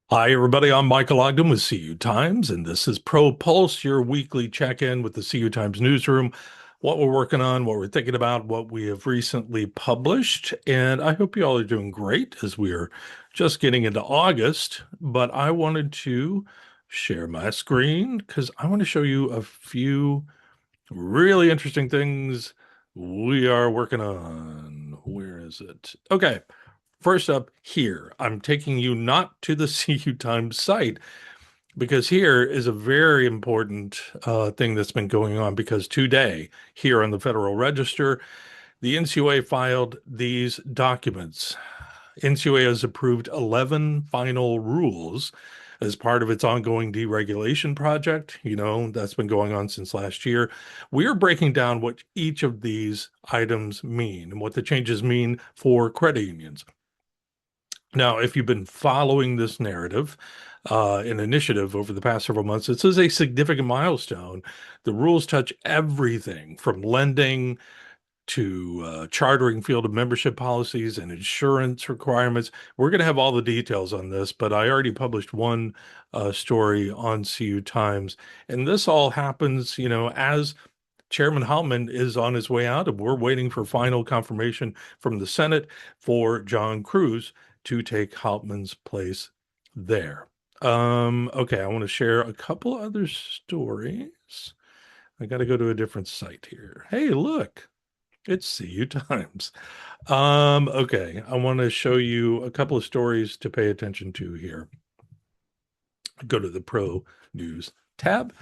Hi, everybody. I'm Michael Ogden with CU Times, and this is Pro Pulse, your weekly check-in with the CU Times newsroom, what we're working on, what we're thinking about, what we have recently published. And I hope you all are doing great as we are just getting into August. But I wanted to share my screen because I want to show you a few really interesting things we are working on. Where is it? Okay. First up here, I'm taking you not to the CU Times site because here is a very important thing that's been going on because today, here on the Federal Register, the NCUA filed these documents. NCUA has approved 11 final rules as part of its ongoing deregulation project. You know, that's been going on since last year. We are breaking down what each of these items mean and what the changes mean for credit unions. Now, if you've been following this narrative, an initiative over the past several months, this is a significant milestone. The rules touch everything from lending to chartering field of membership policies and insurance requirements. We're going to have all the details on this, but I already published one story on CU Times, and this all happens, as Chairman Hauptman is on his way out, and we're waiting for final confirmation from the Senate for John Cruz to take Hauptman's place there. Okay, I want to share a couple other stories. I got to go to a different site here. Hey, look, it's CU Times. Okay, I want to show you a couple of stories to pay attention to here. Go to the Pro News tab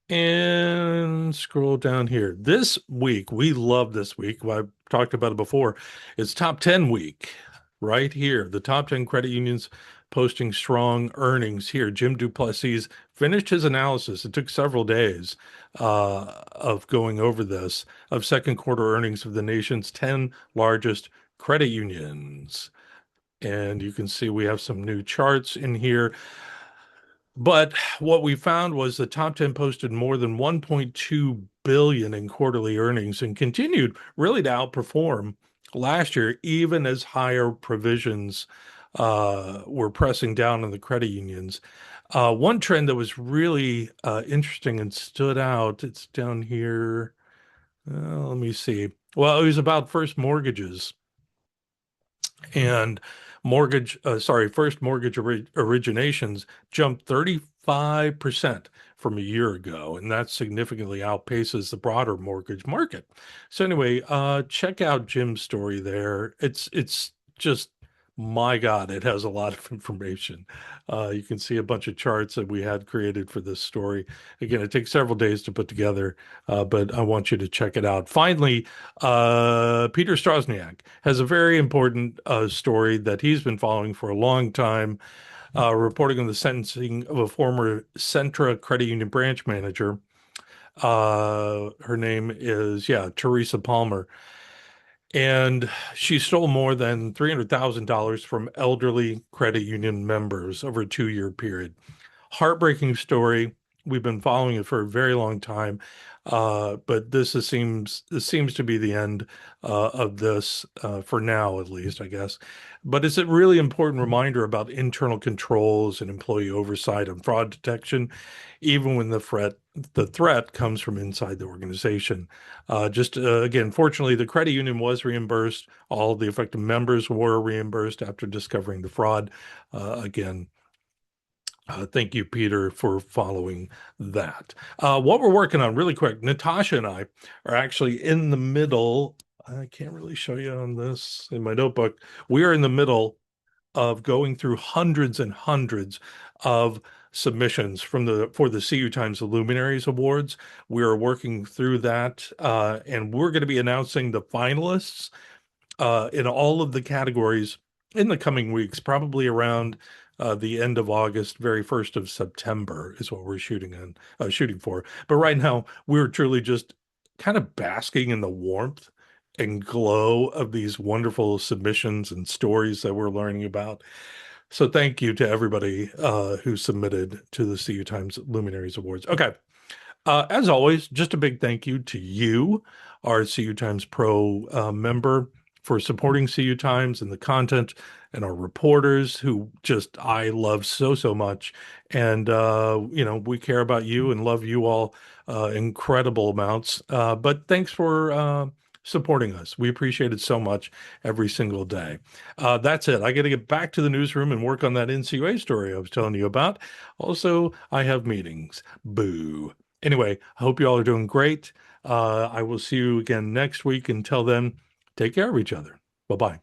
and scroll down here. This week, we love this week. I've talked about it before. It's top 10 week right here. The top 10 credit unions posting strong earnings here. Jim DuPlessis finished his analysis. It took several days of going over this of second quarter earnings of the nation's 10 largest credit unions. And you can see we have some new charts in here. But what we found was the top 10 posted more than 1.2 billion in quarterly earnings and continued really to outperform last year, even as higher provisions were pressing down on the credit unions. One trend that was really interesting and stood out, it's down here. Let me see. Well, it was about first mortgages and first mortgage originations jumped 35% from a year ago, and that significantly outpaces the broader mortgage market. So anyway, check out Jim's story there. It's just, my God, it has a lot of information. You can see a bunch of charts that we had created for this story. Again, it takes several days to put together, but I want you to check it out. Finally, Peter Strozniak has a very important story that he's been following for a long time, reporting on the sentencing of a former Centra Credit Union branch manager. Her name is, Teresa Palmer. And she stole more than $300,000 from elderly credit union members over a 2-year period. Heartbreaking story. We've been following it for a very long time, but this seems to be the end of this for now, at least, I guess. But it's a really important reminder about internal controls and employee oversight and fraud detection, even when the threat comes from inside the organization. Again, fortunately, the credit union was reimbursed. All the affected members were reimbursed after discovering the fraud. Again, thank you, Peter, for following that. What we're working on really quick, Natasha and I are actually in the middle. I can't really show you on this in my notebook. We are in the middle of going through hundreds and hundreds of submissions for the CU Times Luminaries Awards. We are working through that, and we're going to be announcing the finalists in all of the categories in the coming weeks, probably around the end of August, very first of September is what we're shooting for. But right now, we're truly just kind of basking in the warmth and glow of these wonderful submissions and stories that we're learning about. So thank you to everybody who submitted to the CU Times Luminaries Awards. Okay. As always, just a big thank you to you, our CU Times Pro member, for supporting CU Times and the content, and our reporters who just I love so, so much. And, we care about you and love you all incredible amounts. But thanks for supporting us. We appreciate it so much every single day. That's it. I got to get back to the newsroom and work on that NCUA story I was telling you about. Also, I have meetings. Boo. Anyway, I hope you all are doing great. I will see you again next week. Until then, take care of each other. Bye-bye.